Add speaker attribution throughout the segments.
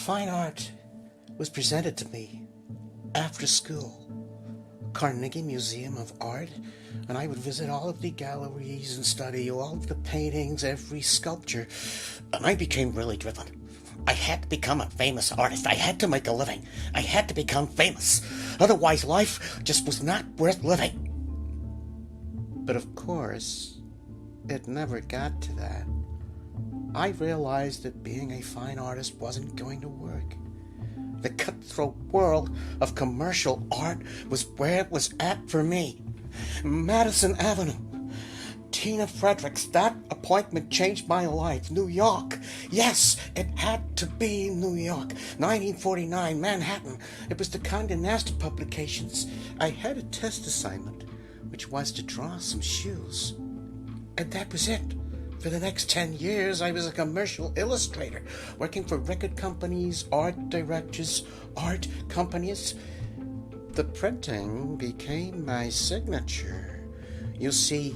Speaker 1: fine art was presented to me after school. Carnegie Museum of Art, and I would visit all of the galleries and study all of the paintings, every sculpture, and I became really driven. I had to become a famous artist. I had to make a living. I had to become famous. Otherwise, life just was not worth living. But of course, it never got to that. I realized that being a fine artist wasn't going to work. The cutthroat world of commercial art was where it was at for me. Madison Avenue. Tina Fredericks, that appointment changed my life. New York. Yes, it had to be New York. 1949, Manhattan. It was the Condé Nast publications. I had a test assignment, which was to draw some shoes. And that was it. For the next 10 years, I was a commercial illustrator, working for record companies, art directors, art companies. The printing became my signature. You see,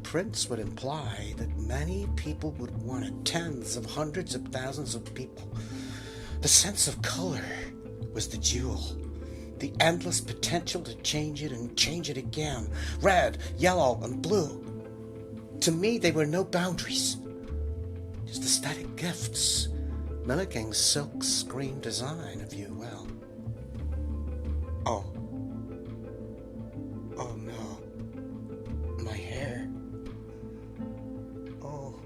Speaker 1: prints would imply that many people would want it, tens of hundreds of thousands of people. The sense of color was the jewel. The endless potential to change it and change it again. Red, yellow, and blue. To me, there were no boundaries. Just aesthetic gifts, mimicking silk screen design, if you will. Oh no. My hair. Oh,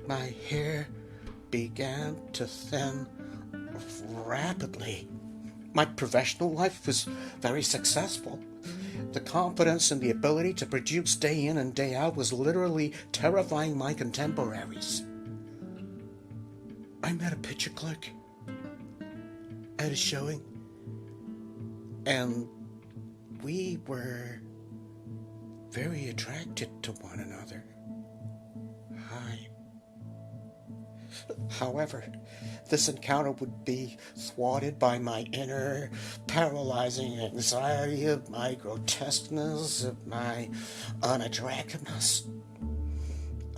Speaker 1: my hair began to thin rapidly. My professional life was very successful. The confidence and the ability to produce day in and day out was literally terrifying my contemporaries. I met a picture clerk at a showing, and we were very attracted to one another. Hi. However, this encounter would be thwarted by my inner paralyzing anxiety of my grotesqueness, of my unattractiveness.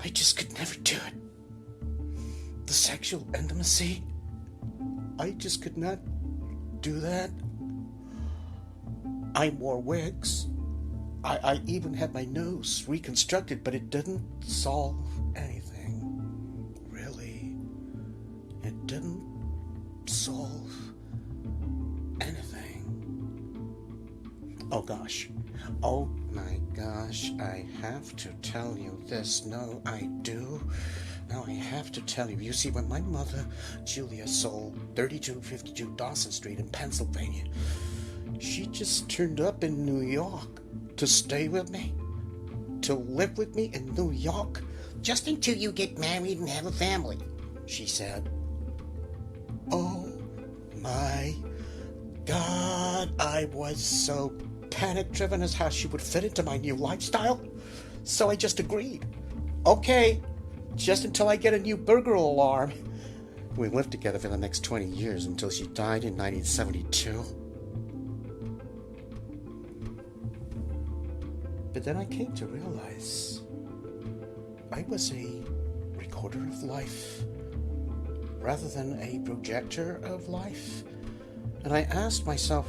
Speaker 1: I just could never do it. The sexual intimacy, I just could not do that. I wore wigs. I even had my nose reconstructed, but it didn't solve anything. It didn't solve anything. Oh gosh. Oh my gosh. I have to tell you this. No, I do. No, I have to tell you. You see, when my mother, Julia, sold 3252 Dawson Street in Pennsylvania, she just turned up in New York to stay with me, to live with me in New York, just until you get married and have a family, she said. Oh my God, I was so panic-driven as how she would fit into my new lifestyle. So I just agreed. Okay, just until I get a new burglar alarm. We lived together for the next 20 years until she died in 1972. But then I came to realize I was a recorder of life rather than a projector of life. And I asked myself,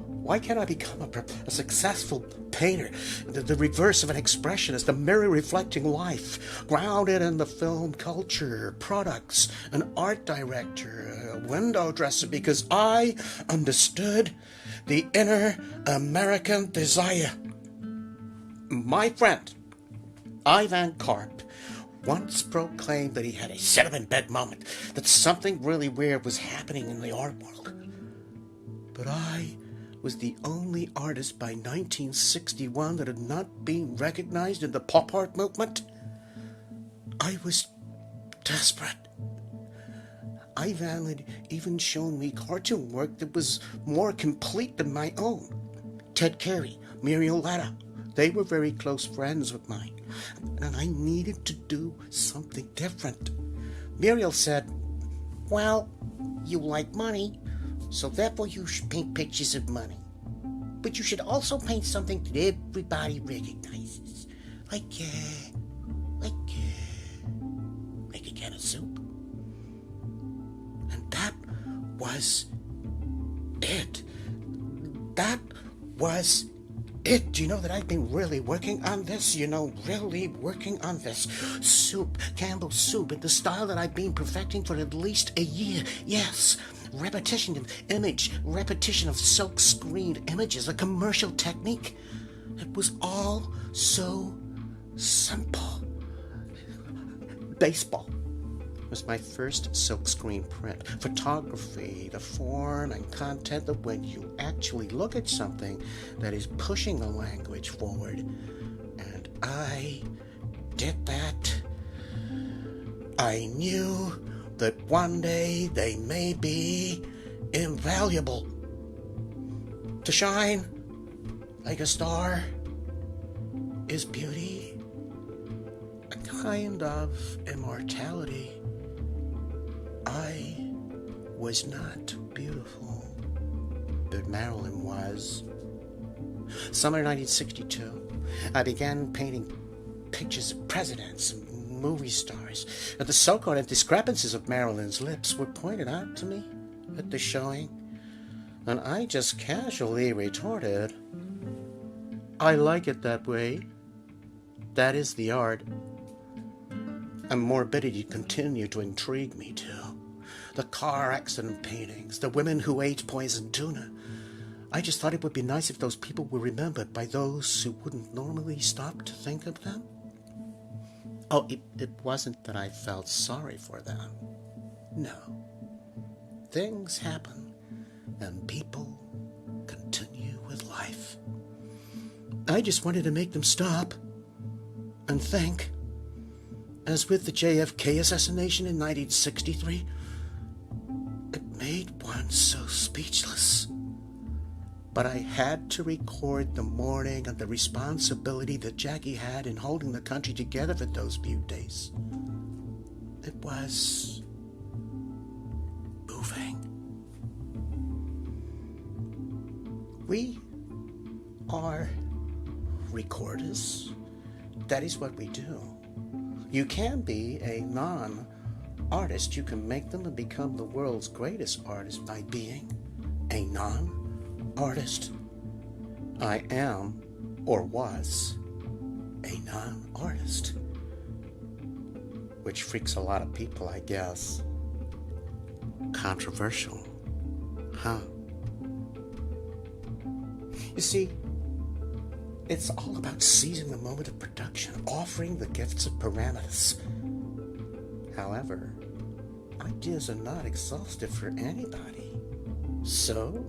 Speaker 1: why can't I become a successful painter, the reverse of an expressionist, a mirror reflecting life, grounded in the film culture, products, an art director, a window dresser, because I understood the inner American desire. My friend, Ivan Karp, once proclaimed that he had a sit-up-in-bed moment, that something really weird was happening in the art world. But I was the only artist by 1961 that had not been recognized in the pop art movement. I was desperate. Ivan had even shown me cartoon work that was more complete than my own. Ted Carey, Muriel Letta, they were very close friends with mine, and I needed to do something different. Muriel said, well, you like money, so therefore you should paint pictures of money. But you should also paint something that everybody recognizes, like a can of soup. And that was it. That was it. Do you know that I've been really working on this? Really working on this. Soup, Campbell's soup, in the style that I've been perfecting for at least a year. Yes. Repetition of image, repetition of silk-screened images, a commercial technique. It was all so simple. Baseball was my first silkscreen print. Photography, the form and content of when you actually look at something that is pushing the language forward. And I did that. I knew that one day they may be invaluable. To shine like a star is beauty, a kind of immortality. I was not beautiful, but Marilyn was. Summer 1962, I began painting pictures of presidents and movie stars, and the so-called discrepancies of Marilyn's lips were pointed out to me at the showing, and I just casually retorted, "I like it that way. That is the art." And morbidity continued to intrigue me too. The car accident paintings, the women who ate poisoned tuna. I just thought it would be nice if those people were remembered by those who wouldn't normally stop to think of them. Oh, it wasn't that I felt sorry for them. No. Things happen, and people continue with life. I just wanted to make them stop and think. As with the JFK assassination in 1963, it made one so speechless. But I had to record the mourning and the responsibility that Jackie had in holding the country together for those few days. It was moving. We are recorders. That is what we do. You can be a non-artist. You can make them and become the world's greatest artist by being a non-artist. I am, or was, a non-artist. Which freaks a lot of people, I guess. Controversial, huh? You see, it's all about seizing the moment of production, offering the gifts of parameters. However, ideas are not exhaustive for anybody. So,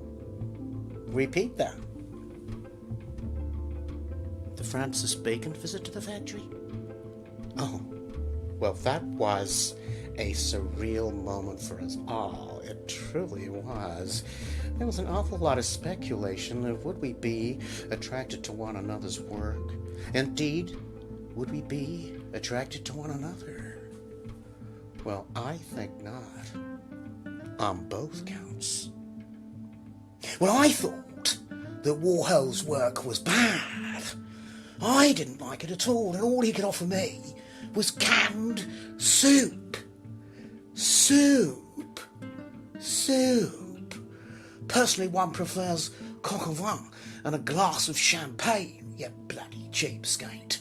Speaker 1: repeat them. The Francis Bacon visit to the factory? Oh, well, that was a surreal moment for us all. It truly was. There was an awful lot of speculation of would we be attracted to one another's work. Indeed, would we be attracted to one another? Well, I think not. On both counts. Well, I thought that Warhol's work was bad. I didn't like it at all, and all he could offer me was canned soup. Soup. Personally, one prefers coq au vin and a glass of champagne, you bloody cheapskate.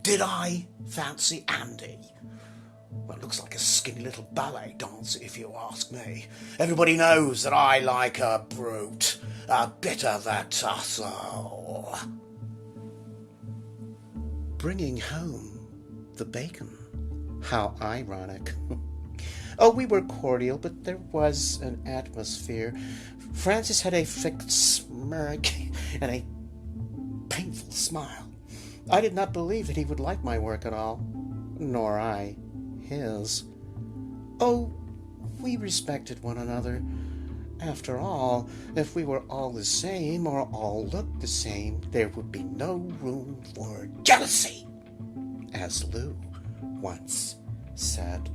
Speaker 1: Did I fancy Andy? Well, it looks like a skinny little ballet dancer, if you ask me. Everybody knows that I like a brute, a bit of a tussle. Bringing home the bacon. How ironic. Oh, we were cordial, but there was an atmosphere. Francis had a fixed smirk and a painful smile. I did not believe that he would like my work at all, nor I his. Oh, we respected one another. After all, if we were all the same or all looked the same, there would be no room for jealousy, as Lou once said.